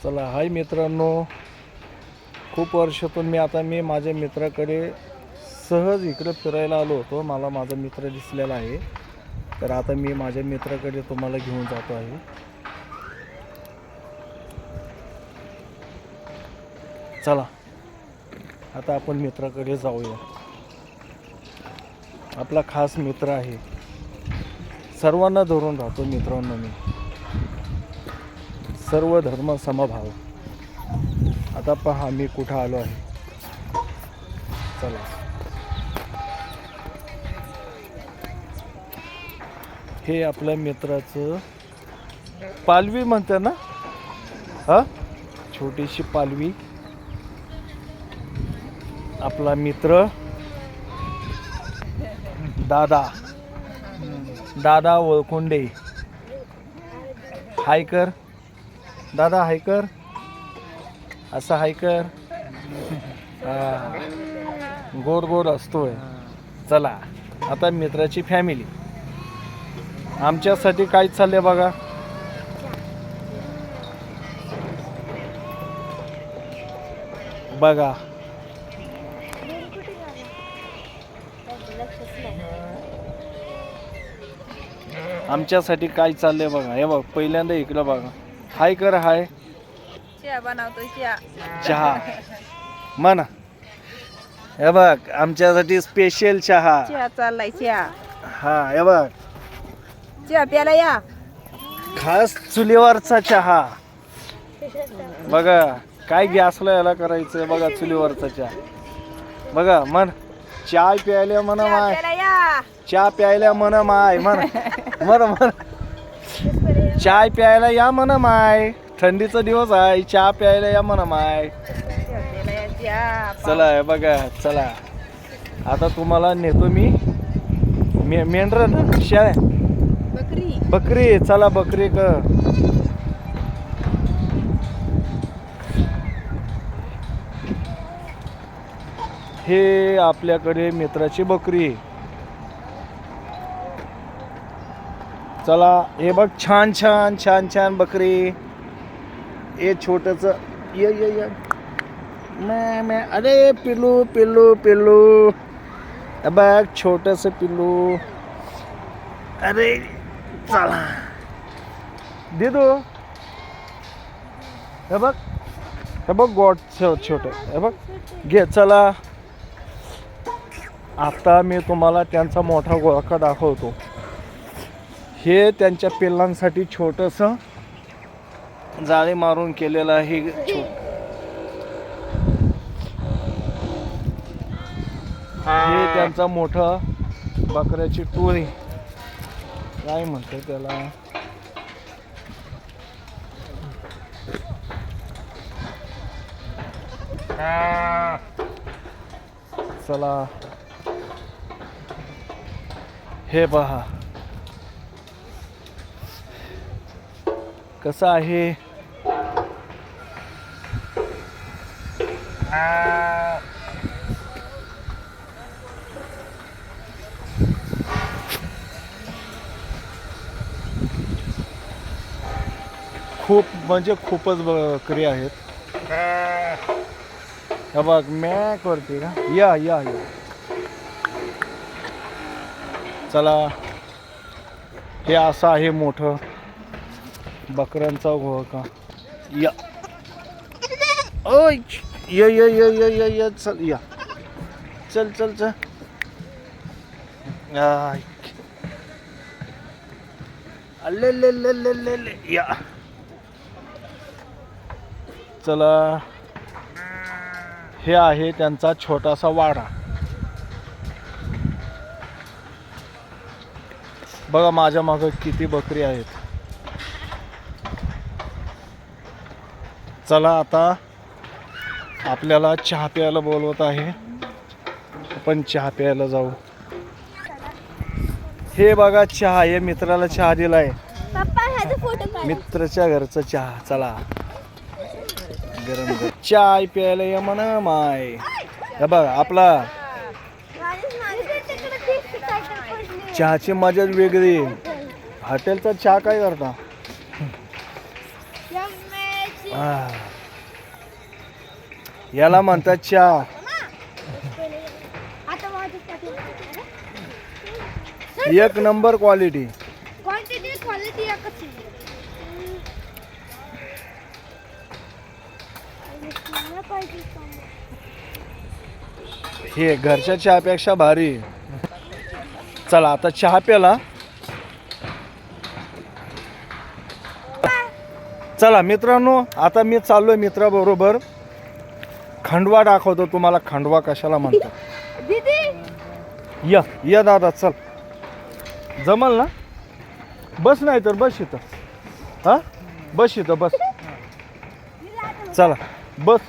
चला हाय मित्रांनो, खूप वर्षातून मी माझ्या मित्राकडे सहज इकडे फिरायला आलो होतो. मला माझा मित्र दिसलेला आहे, तर आता मी माझ्या मित्राकडे तुम्हाला घेऊन जातो आहे. चला आता आपण मित्राकडे जाऊया. आपला खास मित्र आहे, सर्वांना धरून राहतो मित्रांनो मी. सर्व धर्म समभाव. आता पहा मी कुठं आलो आहे. चला हे आपल्या मित्राचं पालवी म्हणते ना, हा छोटीशी पालवी. आपला मित्र दादा वळखुंडे. हाय कर दादा, हाय कर, असं हाय कर. गोड गोड असतोय. चला आता मित्राची फॅमिली. आमच्यासाठी काय चाललंय बघा. बघा आमच्यासाठी काय चाललंय बघा. हे बघ पहिल्यांदा इकडं बघा. हाय कर, हाय. चहा बनवतो. चहा म्हणा. हे बघ आमच्यासाठी स्पेशल चहा. चहा चाललाय. चहा हा हे बघ चहा प्यायला या. खास चुलीवरचा चहा. बघा काय गॅसला याला करायचं बघा. चुलीवरचा चहा बघा. म्हण चाय प्यायला म्हण चहा माय. प्यायला या. चहा प्यायला म्हण माय. म्हण म्हण चाय प्यायला या म्हण माय. थंडीचा दिवस आहे, चहा प्यायला या म्हण माय. चहा प्यायला या. चहा चला हे बघा. चला आता तुम्हाला नेतो मी. मेंढर ना शेळ्या बकरी. चला बकरी क हे आपल्याकडे मित्राची बकरी. चला हे बघ छान छान छान छान बकरी. हे छोटच ये मैं अरे पिल्लू पिल्लू पिल्लू. हे बघ छोटस पिल्लू. अरे चला दे दो. हे बघ गोड छोट. हे बघ घे. चला आता मी तुम्हाला त्यांचा मोठा गोळका दाखवतो. हे त्यांच्या पिल्लांसाठी छोटस जाळी मारून केलेलं आहे. हे त्यांचा मोठा बकऱ्याची टोळी. काय म्हणतात त्याला. चला हे पहा कसं आहे. खूप म्हणजे खूपच बकरी आहेत. हे बघ मॅ करते का. या या या. चला हे असं आहे मोठं बकऱ्यांचा घोळका. या ओय ये ये ये ये ये ये. चल या. चल चल चल. अल्ले ले ले ले ले ले. या चला हे आहे त्यांचा छोटासा वाडा. बघा माझ्या मागे किती बकरी आहेत. चला आता आपल्याला चहा प्यायला बोलवत आहे. आपण चहा प्यायला जाऊ. हे बघा चहा. हे मित्राला चहा दिलाय. मित्राच्या घरचा चहा. चला गरम गरम चाय प्यायला या म्हणा माय. हे बघ आपला चहाची मजाच वेगळी. हॉटेलचा चहा काय करता. याला म्हणतात चहा. एक नंबर क्वालिटी. क्वांटिटी क्वालिटी एकच आहे. हे घरच्या चहापेक्षा भारी. चला आता चहा प्याला. चला मित्रांनो, आता मी चाललोय मित्राबरोबर. खंडवा दाखवतो तुम्हाला. खंडवा कशाला म्हणतात. दीदी या दादा, चल. जमल ना? बस नाही तर बस इथं. हा बस इथं बस. चला बस,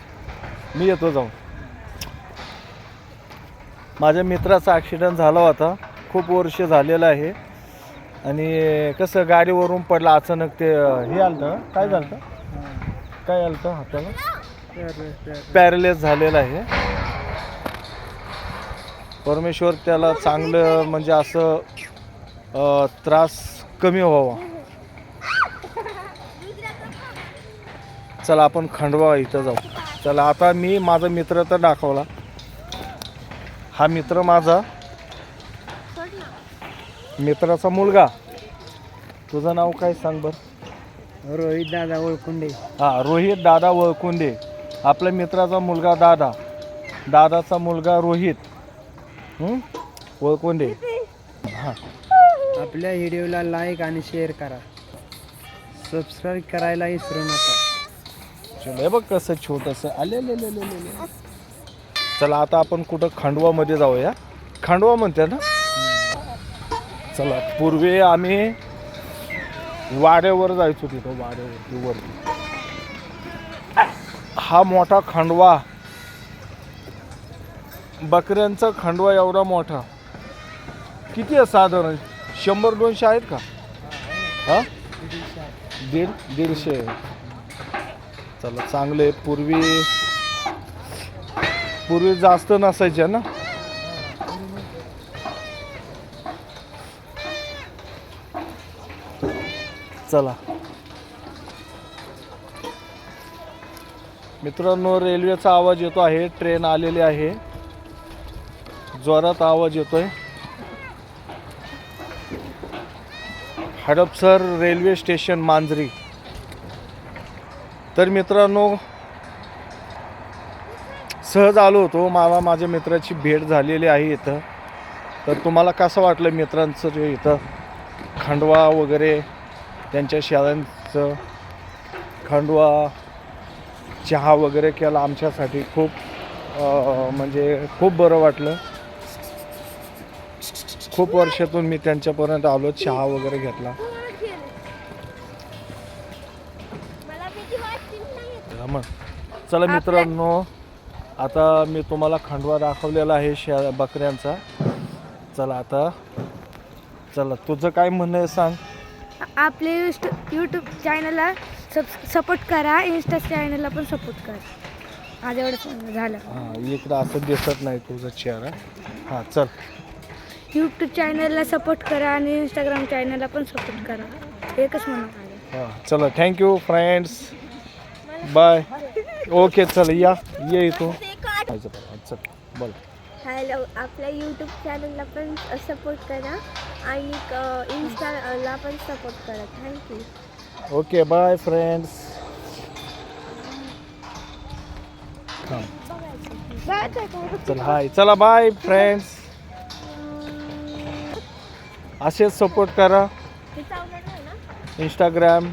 मी येतो जाऊन. माझ्या मित्राचा ॲक्सिडेंट झाला होता. खूप वर्ष झालेलं आहे. आणि कसं गाडीवरून पडला अचानक. ते हे आलं, काय झालं, काय आलं हाताला, पॅरलेस झालेलं आहे. परमेश्वर त्याला चांगलं म्हणजे असं त्रास कमी व्हावा. चला आपण खंडवा इथं जाऊ. चला आता मी माझा मित्र तर दाखवला. हा मित्र माझा, मित्राचा मुलगा. तुझं नाव काय सांग बर? रोहित दादा ओळखुंडे. हा, रोहित दादा वळकुंडे. आपल्या मित्राचा मुलगा दादा, दादाचा मुलगा रोहित वळकुंडे. हां, आपल्या व्हिडिओला लाईक आणि शेअर करा. सबस्क्राईब करायला विसरू नका. चल हे बघ कसं छोटंसं आले. चला आता आपण कुठं खंडवामध्ये जाऊया. खंडवा म्हणते ना. चला, पूर्वी आम्ही वाड्यावर जायचो. तिथं वाड्यावरती वरती हा मोठा खंडवा, बकऱ्यांचा खंडवा एवढा मोठा. किती आहे साधारण? 100-200 आहेत का? हा, 150 चला चांगले. पूर्वी जास्त नसायचे ना. चला मित्रांनो, रेल्वेचा आवाज येतो आहे. ट्रेन आलेली आहे. जोरात आवाज येतोय. हडपसर रेल्वे स्टेशन मांजरी. तर मित्रांनो, सहज आलो होतो. मला माझ्या मित्राची भेट झालेली आहे इथं. तर तुम्हाला कसं वाटलं मित्रांचं जे इथं खंडवा वगैरे, त्यांच्या शाळांचं खंडवा, चहा वगैरे केला आमच्यासाठी. खूप म्हणजे खूप बरं वाटलं. खूप वर्षातून मी त्यांच्यापर्यंत आलो. चहा वगैरे घेतला. मग चला मित्रांनो, आता मी तुम्हाला खंडवा दाखवलेला आहे बकऱ्यांचा. चला आता, चला तुझं काय म्हणणं आहे सांग. आपले यूट्यूब चॅनलला सपोर्ट करा. इंस्टा चॅनलला पण सपोर्ट करा. आज एवढं झालं. हां, इकडं असं दिसत नाही तुझा चेहरा. हां चल. यूट्यूब चॅनलला सपोर्ट करा आणि इंस्टाग्राम चॅनलला पण सपोर्ट करा. एकच म्हणा. हां चला, थँक्यू फ्रेंड्स, बाय. ओके चल, ये इथून. चल बोल. हॅलो, आपल्या यूट्यूब चॅनलला पण सपोर्ट करा आणि इंस्टाला पण सपोर्ट करा. थँक्यू. Okay bye friends. चल हाय. चला बाय फ्रेंड्स. असेच सपोर्ट करा. इंस्टाग्राम,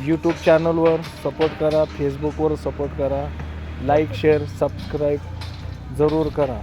यूट्यूब चॅनलवर सपोर्ट करा. फेसबुकवर सपोर्ट करा. लाईक, शेअर, सबस्क्राईब जरूर करा.